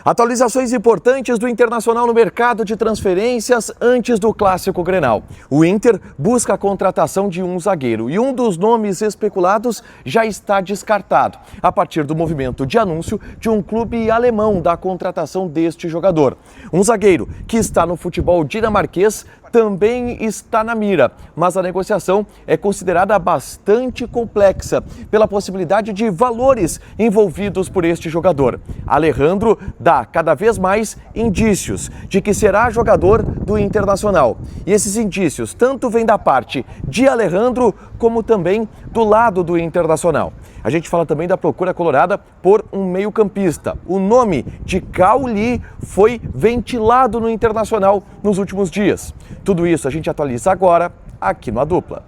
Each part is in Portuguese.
Atualizações importantes do Internacional no mercado de transferências antes do Clássico Grenal. O Inter busca a contratação de um zagueiro e um dos nomes especulados já está descartado, a partir do movimento de anúncio de um clube alemão da contratação deste jogador. Um zagueiro que está no futebol dinamarquês também está na mira, mas a negociação é considerada bastante complexa pela possibilidade de valores envolvidos por este jogador. Alejandro dá cada vez mais indícios de que será jogador do Internacional. E esses indícios tanto vêm da parte de Alejandro como também do lado do Internacional. A gente fala também da procura colorada por um meio-campista. O nome de Cauli foi ventilado no Internacional nos últimos dias. Tudo isso a gente atualiza agora aqui no A Dupla.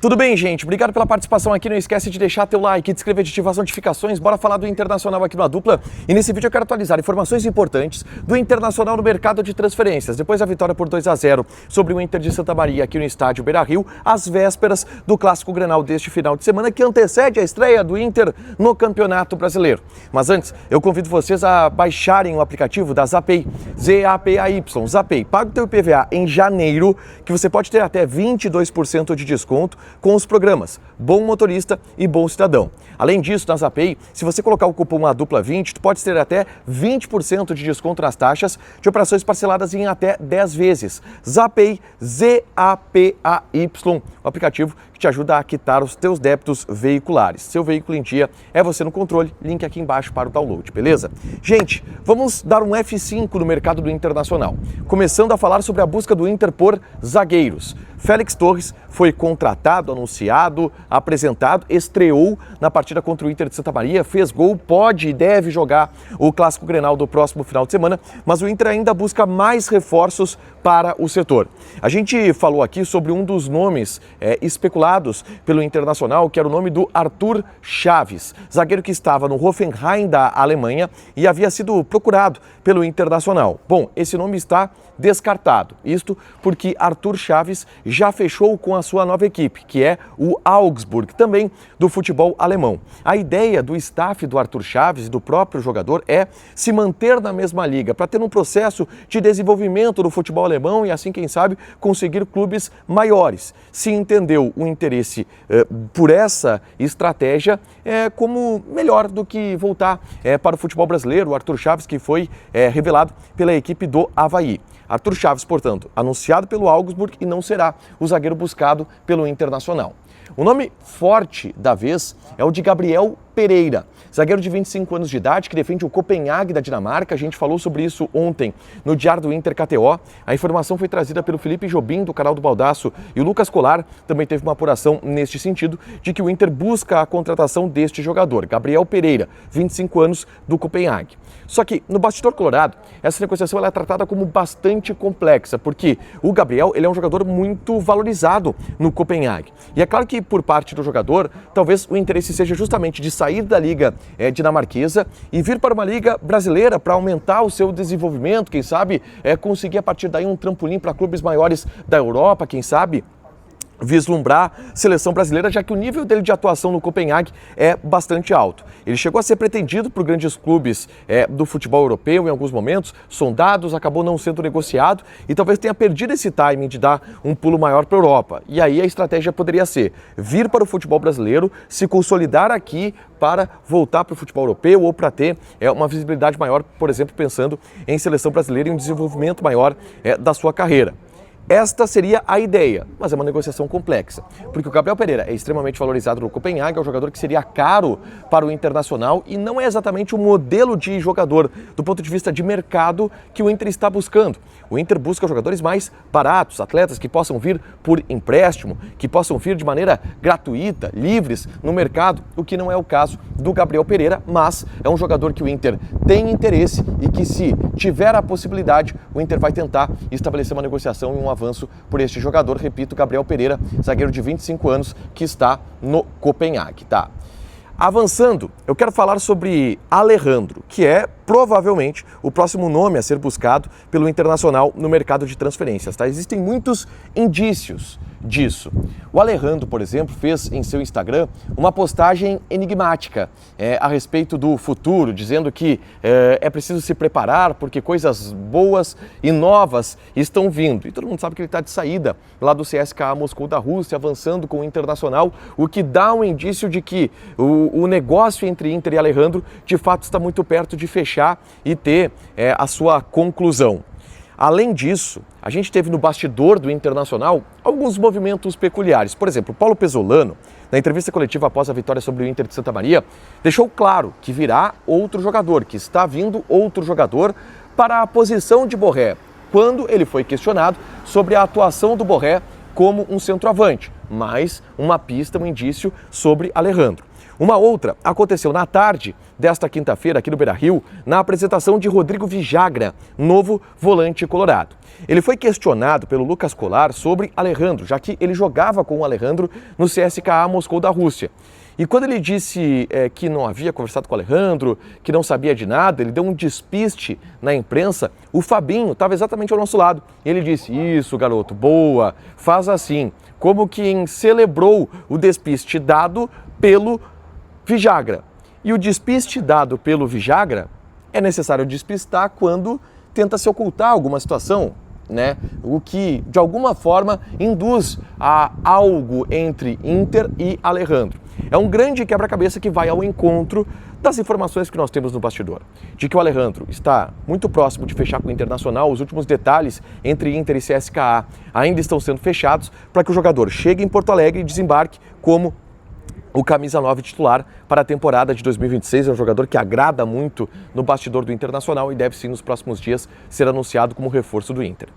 Tudo bem, gente? Obrigado pela participação aqui. Não esquece de deixar teu like, de se inscrever, de ativar as notificações. Bora falar do Internacional aqui no A Dupla. E nesse vídeo eu quero atualizar informações importantes do Internacional no mercado de transferências. Depois da vitória por 2-0 sobre o Inter de Santa Maria aqui no estádio Beira-Rio, às vésperas do Clássico Grenal deste final de semana, que antecede a estreia do Inter no Campeonato Brasileiro. Mas antes, eu convido vocês a baixarem o aplicativo da Zapay, Z-A-P-A-Y, Zapay. Paga o teu IPVA em janeiro, que você pode ter até 22% de desconto com os programas Bom Motorista e Bom Cidadão. Além disso, na Zapay, se você colocar o cupom ADUPLA20, tu pode ter até 20% de desconto nas taxas de operações parceladas em até 10 vezes. Zapay, Z-A-P-A-Y, o aplicativo que te ajuda a quitar os teus débitos veiculares. Seu veículo em dia é você no controle, link aqui embaixo para o download, beleza? Gente, vamos dar um F5 no mercado do Internacional, começando a falar sobre a busca do Inter por zagueiros. Félix Torres foi contratado, anunciado, apresentado, estreou na partida contra o Inter de Santa Maria, fez gol, pode e deve jogar o Clássico Grenal do próximo final de semana, mas o Inter ainda busca mais reforços para o setor. A gente falou aqui sobre um dos nomes especulados pelo Internacional, que era o nome do Arthur Chaves, zagueiro que estava no Hoffenheim da Alemanha e havia sido procurado pelo Internacional. Bom, esse nome está descartado, isto porque Arthur Chaves já fechou com a sua nova equipe, que é o Augsburg, também do futebol alemão. A ideia do staff do Arthur Chaves e do próprio jogador é se manter na mesma liga, para ter um processo de desenvolvimento do futebol alemão e assim, quem sabe, conseguir clubes maiores. Se entendeu o interesse por essa estratégia como melhor do que voltar para o futebol brasileiro. O Arthur Chaves, que foi revelado pela equipe do Avaí. Arthur Chaves, portanto, anunciado pelo Augsburg e não será o zagueiro buscado pelo Internacional. O nome forte da vez é o de Gabriel Pereira, zagueiro de 25 anos de idade que defende o Copenhague da Dinamarca. A gente falou sobre isso ontem no Diário do Inter KTO. A informação foi trazida pelo Felipe Jobim, do canal do Baldaço, e o Lucas Colar também teve uma apuração neste sentido, de que o Inter busca a contratação deste jogador, Gabriel Pereira, 25 anos, do Copenhague. Só que no bastidor colorado, essa negociação ela é tratada como bastante complexa, porque o Gabriel ele é um jogador muito valorizado no Copenhague. E é claro que por parte do jogador, talvez o interesse seja justamente de sair da liga dinamarquesa e vir para uma liga brasileira para aumentar o seu desenvolvimento, quem sabe conseguir a partir daí um trampolim para clubes maiores da Europa, quem sabe vislumbrar seleção brasileira, já que o nível dele de atuação no Copenhague é bastante alto. Ele chegou a ser pretendido por grandes clubes do futebol europeu em alguns momentos, sondados, acabou não sendo negociado e talvez tenha perdido esse timing de dar um pulo maior para a Europa. E aí a estratégia poderia ser vir para o futebol brasileiro, se consolidar aqui para voltar para o futebol europeu ou para ter uma visibilidade maior, por exemplo, pensando em seleção brasileira e um desenvolvimento maior da sua carreira. Esta seria a ideia, mas é uma negociação complexa, porque o Gabriel Pereira é extremamente valorizado no Copenhague, é um jogador que seria caro para o Internacional e não é exatamente o modelo de jogador, do ponto de vista de mercado, que o Inter está buscando. O Inter busca jogadores mais baratos, atletas que possam vir por empréstimo, que possam vir de maneira gratuita, livres no mercado, o que não é o caso do Gabriel Pereira, mas é um jogador que o Inter tem interesse e que, se tiver a possibilidade, o Inter vai tentar estabelecer uma negociação e um avanço por este jogador, repito, Gabriel Pereira, zagueiro de 25 anos, que está no Copenhague, tá? Avançando, eu quero falar sobre Alejandro, que é provavelmente o próximo nome a ser buscado pelo Internacional no mercado de transferências. Tá? Existem muitos indícios disso. O Alejandro, por exemplo, fez em seu Instagram uma postagem enigmática a respeito do futuro, dizendo que é preciso se preparar porque coisas boas e novas estão vindo. E todo mundo sabe que ele está de saída lá do CSKA Moscou da Rússia, avançando com o Internacional, o que dá um indício de que o negócio entre Inter e Alejandro de fato está muito perto de fechar e ter a sua conclusão. Além disso, a gente teve no bastidor do Internacional alguns movimentos peculiares. Por exemplo, Paulo Pesolano, na entrevista coletiva após a vitória sobre o Inter de Santa Maria, deixou claro que virá outro jogador, que está vindo outro jogador para a posição de Borré, quando ele foi questionado sobre a atuação do Borré como um centroavante, mais uma pista, um indício sobre Alejandro. Uma outra aconteceu na tarde desta quinta-feira aqui no Beira-Rio, na apresentação de Rodrigo Villagra, novo volante colorado. Ele foi questionado pelo Lucas Colar sobre Alejandro, já que ele jogava com o Alejandro no CSKA Moscou da Rússia. E quando ele disse que não havia conversado com o Alejandro, que não sabia de nada, ele deu um despiste na imprensa, o Fabinho estava exatamente ao nosso lado. Ele disse, isso garoto, boa, faz assim, como quem celebrou o despiste dado pelo Villagra. E o despiste dado pelo Villagra é necessário despistar quando tenta se ocultar alguma situação, né? O que, de alguma forma, induz a algo entre Inter e Alejandro. É um grande quebra-cabeça que vai ao encontro das informações que nós temos no bastidor. De que o Alejandro está muito próximo de fechar com o Internacional, os últimos detalhes entre Inter e CSKA ainda estão sendo fechados para que o jogador chegue em Porto Alegre e desembarque como o camisa 9 titular para a temporada de 2026. É um jogador que agrada muito no bastidor do Internacional e deve sim nos próximos dias ser anunciado como reforço do Inter.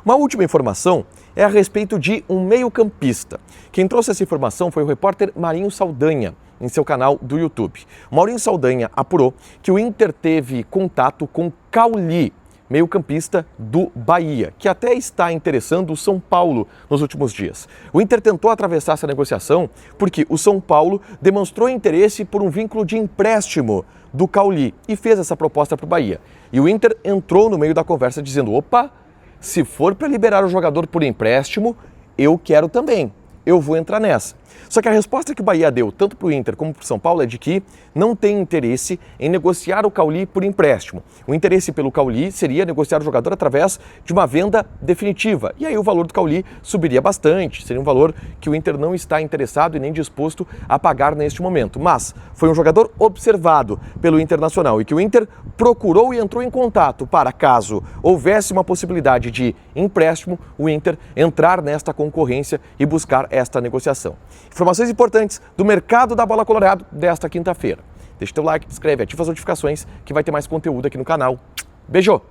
Uma última informação é a respeito de um meio-campista. Quem trouxe essa informação foi o repórter Marinho Saldanha, em seu canal do YouTube. O Maurinho Saldanha apurou que o Inter teve contato com Cauli, meio-campista do Bahia, que até está interessando o São Paulo nos últimos dias. O Inter tentou atravessar essa negociação porque o São Paulo demonstrou interesse por um vínculo de empréstimo do Cauli e fez essa proposta para o Bahia. E o Inter entrou no meio da conversa dizendo, opa, se for para liberar o jogador por empréstimo, eu quero também, eu vou entrar nessa. Só que a resposta que o Bahia deu, tanto para o Inter como para o São Paulo, é de que não tem interesse em negociar o Cauli por empréstimo. O interesse pelo Cauli seria negociar o jogador através de uma venda definitiva. E aí o valor do Cauli subiria bastante, seria um valor que o Inter não está interessado e nem disposto a pagar neste momento. Mas foi um jogador observado pelo Internacional e que o Inter procurou e entrou em contato para, caso houvesse uma possibilidade de empréstimo, o Inter entrar nesta concorrência e buscar esta negociação. Informações importantes do mercado da bola colorado desta quinta-feira. Deixa o teu like, se inscreve, ativa as notificações que vai ter mais conteúdo aqui no canal. Beijo!